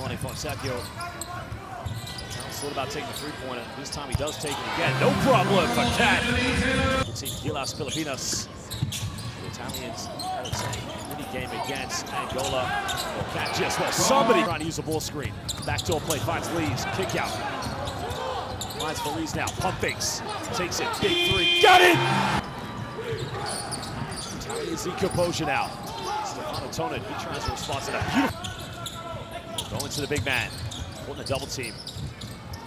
Tony Fonseca. Thought about taking the three-pointer. This time he does take it again. No problem for Cat. The team Gilas Filipinas. The Italians had a mini game against Angola. Cat just somebody trying to use a ball screen. Backdoor play finds Lees. Kick out. Finds for Lees now. Pump fakes. Takes it. Big three. Got it! Italian Zika Potion out. Stefano Tonin. He tries to respond to that. Beautiful. Going to the big man. Putting a double team.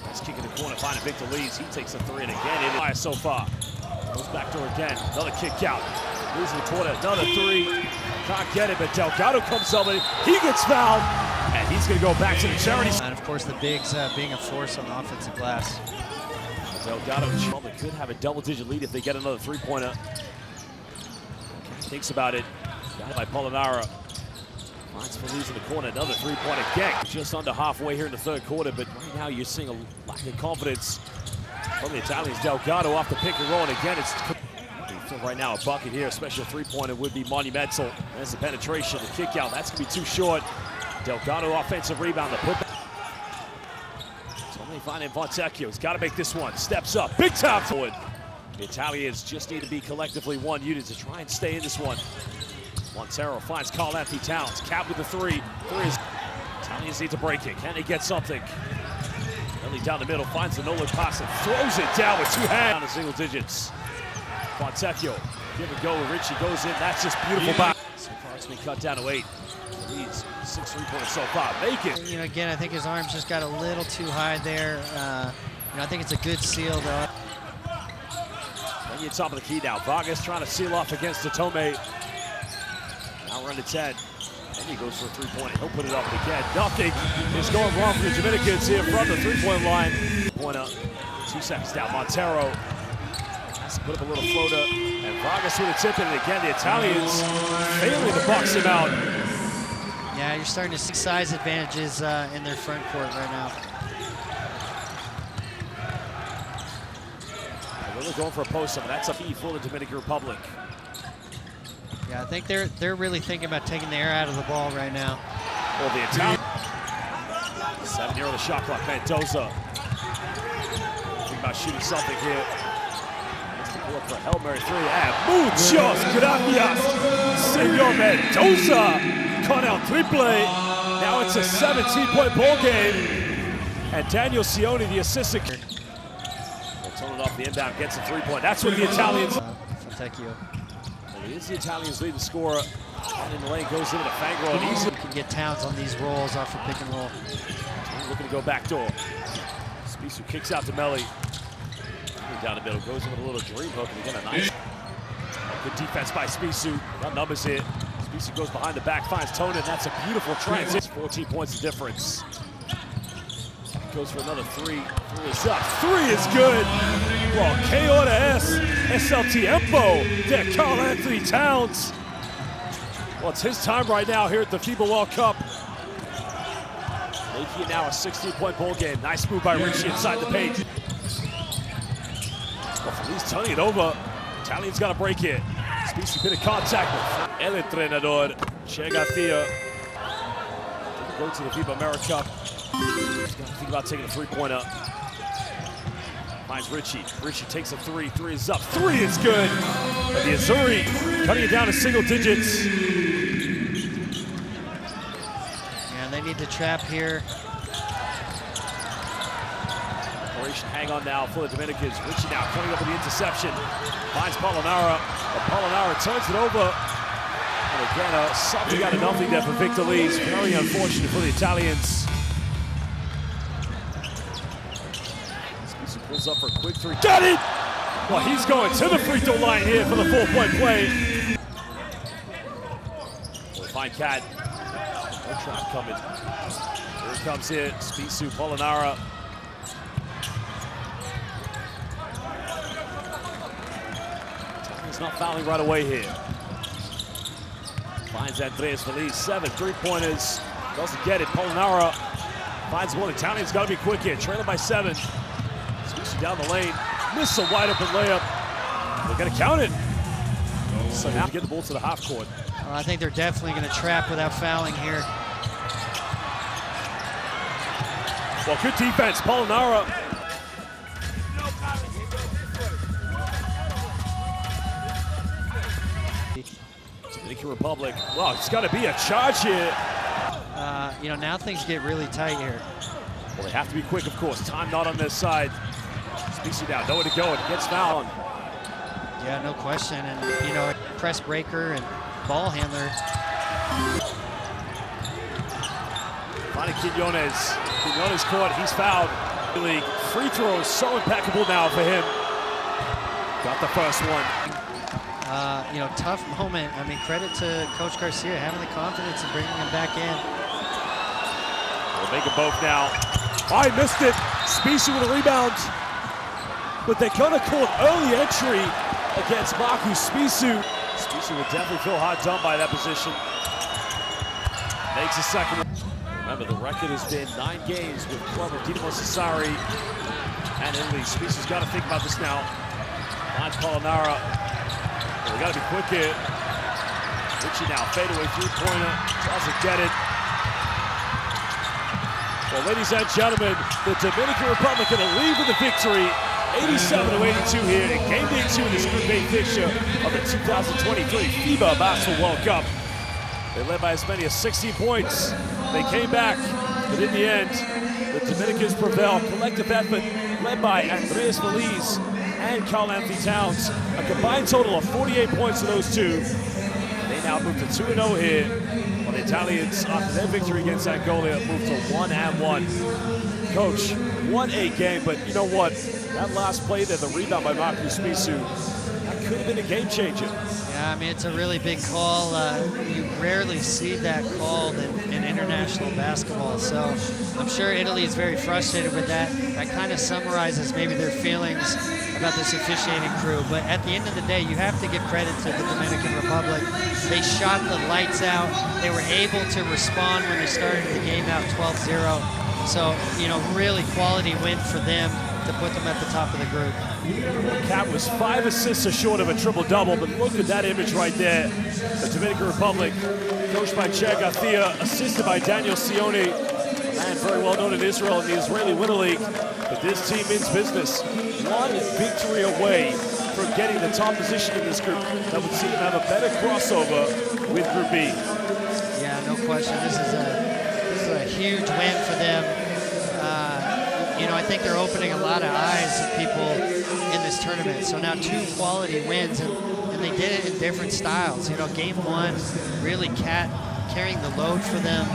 Nice kick in the corner, finding Victor Lees. He takes a three, and again, it is so far. Goes back door again, another kick out. Lees in the corner, another three. Can't get it, but Delgado comes over. He gets fouled, and he's going to go back to the charity. And of course, the bigs being a force on the offensive glass. Delgado probably could have a double-digit lead if they get another three-pointer. Thinks about it. Got by Polonara. Finds Feliz in the corner, another three-pointer again. Just under halfway here in the third quarter, but right now you're seeing a lack of confidence from the Italians. Delgado off the pick and roll, and again, it's right now a bucket here. A special three-pointer would be monumental. There's the penetration, the kick out. That's going to be too short. Delgado offensive rebound, the putback. Tony finding Fonseca. He's got to make this one. Steps up, big time forward. The Italians just need to be collectively one unit to try and stay in this one. Montero finds Carl Anthony Towns. Cap with the three. Italians need to break it. Can they get something? Early down the middle, finds the Nolan pass and throws it down with two hands. Down to single digits. Fonseca, give and go. Richie goes in. That's just beautiful. So far it's been cut down to 8. Leads 6 3-pointers so far. Make it. You know, again, I think his arms just got a little too high there. I think it's a good seal, though. Plenty at top of the key now. Vargas trying to seal off against Tome. Now run to 10. And he goes for a three-pointer. He'll put it up again. Nothing is going wrong for the Dominicans here from the three-point line. Pointer, 2 seconds down. Montero has to put up a little floater. And Vargas with a tip, and again, the Italians failing to box him out. Yeah, you're starting to see size advantages in their front court right now. They're going for a post-up, and that's a key for the Dominican Republic. Yeah, I think they're really thinking about taking the air out of the ball right now. Well, the Italian 7 here on the shot clock. Mendoza thinking about shooting something here. Let's take a look for a Hail Mary 3. And muchos gracias, Senor Mendoza. Con el triple. Now it's a 17-point ball game. And Daniel Sione, the assistant. They'll turn it off the inbound, gets a three-point. That's what the Italians. Fontecchio. It is the Italians leading scorer. And in the lane goes into the fang roll. And easy. You can get Towns on these rolls off the pick and roll. Looking to go back door. Spisu kicks out to Melli. Down the middle, goes in with a little dream hook. And again, a nice good defense by Spisu. Got numbers here. Spisu goes behind the back, finds Tonin. That's a beautiful transition. 14 points of difference. Goes for another three. Three is up. Three is good. Well, que hora es el tiempo de Carl Anthony Towns. Well, it's his time right now here at the FIBA World Cup. Making it now a 16-point ball game. Nice move by Richie inside the paint. Well, Feliz turning it over. Italian's got to break it. Speaks a bit of contact with el entrenador, Che Garcia. Go to the FIBA America Cup. He's got to think about taking a three-pointer. Finds Richie. Richie takes a three. Three is up. Three is good. And the Azzurri cutting it down to single digits. Yeah, they need to trap here. Operation hang on now for the Dominicans. Richie now coming up with the interception. Finds Polonara. But Polonara turns it over. And again, something out of nothing there for Victor Lees. Very unfortunate for the Italians. Pulls up for a quick three. Got it! Well, he's going to the free throw line here for the 4-point play. We'll find Cat. No trap coming. Here it comes in. Spisu, Polonara. He's not fouling right away here. Finds Andreas Feliz. 7 3-pointers. Doesn't get it. Polonara finds one. Italian's got to be quick here. Trailing by 7. Down the lane, miss a wide open layup. They're going to count it. So now to get the ball to the half court. Well, I think they're definitely going to trap without fouling here. Well, good defense, Polonara. Dominican Republic, wow, it's got to be a charge here. You know, now things get really tight here. Well, they have to be quick, of course. Time not on their side. Speaks you down, nowhere to go, and gets fouled. Yeah, no question. And, you know, press breaker and ball handler. Finding Quinones. Quinones caught, he's fouled. League free throws so impeccable now for him. Got the first one. You know, tough moment. I mean, credit to Coach Garcia having the confidence and bringing him back in. We'll make them both now. Oh, he missed it. Spisu with a rebound. But they're going to call early entry against Marcus Spisu. Spisu will definitely feel hard done by that position. Makes a second. Remember, the record has been 9 games with club of Dinamo Sassari and Italy. Spisu's got to think about this now. Finds Polonara. Well, they got to be quick here. Richie now, fadeaway three-pointer. Doesn't get it. Well, ladies and gentlemen, the Dominican Republic going to leave with a victory. 87-82 here in game day 2 in this Group A fixture of the 2023 FIBA Basketball World Cup. They led by as many as 16 points. They came back, but in the end, the Dominicans prevail. Collective effort led by Andres Feliz and Carl Anthony Towns. A combined total of 48 points for those two. They now move to 2-0 here, while the Italians, after their victory against Angola, move to 1-1. Coach, what a game, but you know what? That last play there, the rebound by Marcus Spisu, that could have been a game changer. Yeah, I mean, it's a really big call. You rarely see that called in international basketball, so I'm sure Italy is very frustrated with that. That kind of summarizes maybe their feelings about this officiating crew, but at the end of the day, you have to give credit to the Dominican Republic. They shot the lights out. They were able to respond when they started the game out 12-0. So, you know, really quality win for them to put them at the top of the group. Cat was 5 assists short of a triple-double, but look at that image right there. The Dominican Republic, coached by Che Garcia, assisted by Daniel Sione, a man very well known in Israel in the Israeli Winter League. But this team means business. One victory away from getting the top position in this group that would see them have a better crossover with Group B. Yeah, no question. This is a huge win for them. You know, I think they're opening a lot of eyes of people in this tournament. So now 2 quality wins, and they did it in different styles. You know, game 1, really Cat carrying the load for them.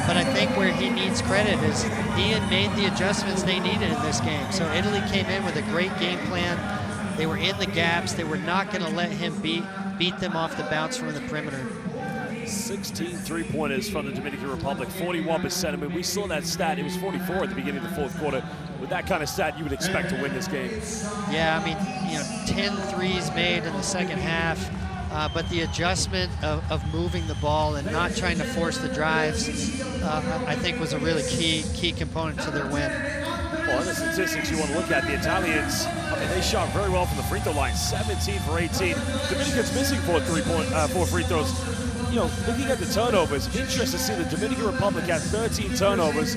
But I think where he needs credit is he had made the adjustments they needed in this game. So Italy came in with a great game plan. They were in the gaps. They were not going to let him beat them off the bounce from the perimeter. 16 three-pointers from the Dominican Republic, 41%. I mean, we saw that stat. It was 44 at the beginning of the 4th quarter. With that kind of stat, you would expect to win this game. Yeah, I mean, you know, 10 threes made in the second half, but the adjustment of moving the ball and not trying to force the drives, I think was a really key component to their win. Well, other statistics you want to look at, the Italians, I mean, they shot very well from the free throw line, 17 for 18. Dominicans missing 4 free throws. You know, looking at the turnovers, interesting to see the Dominican Republic had 13 turnovers.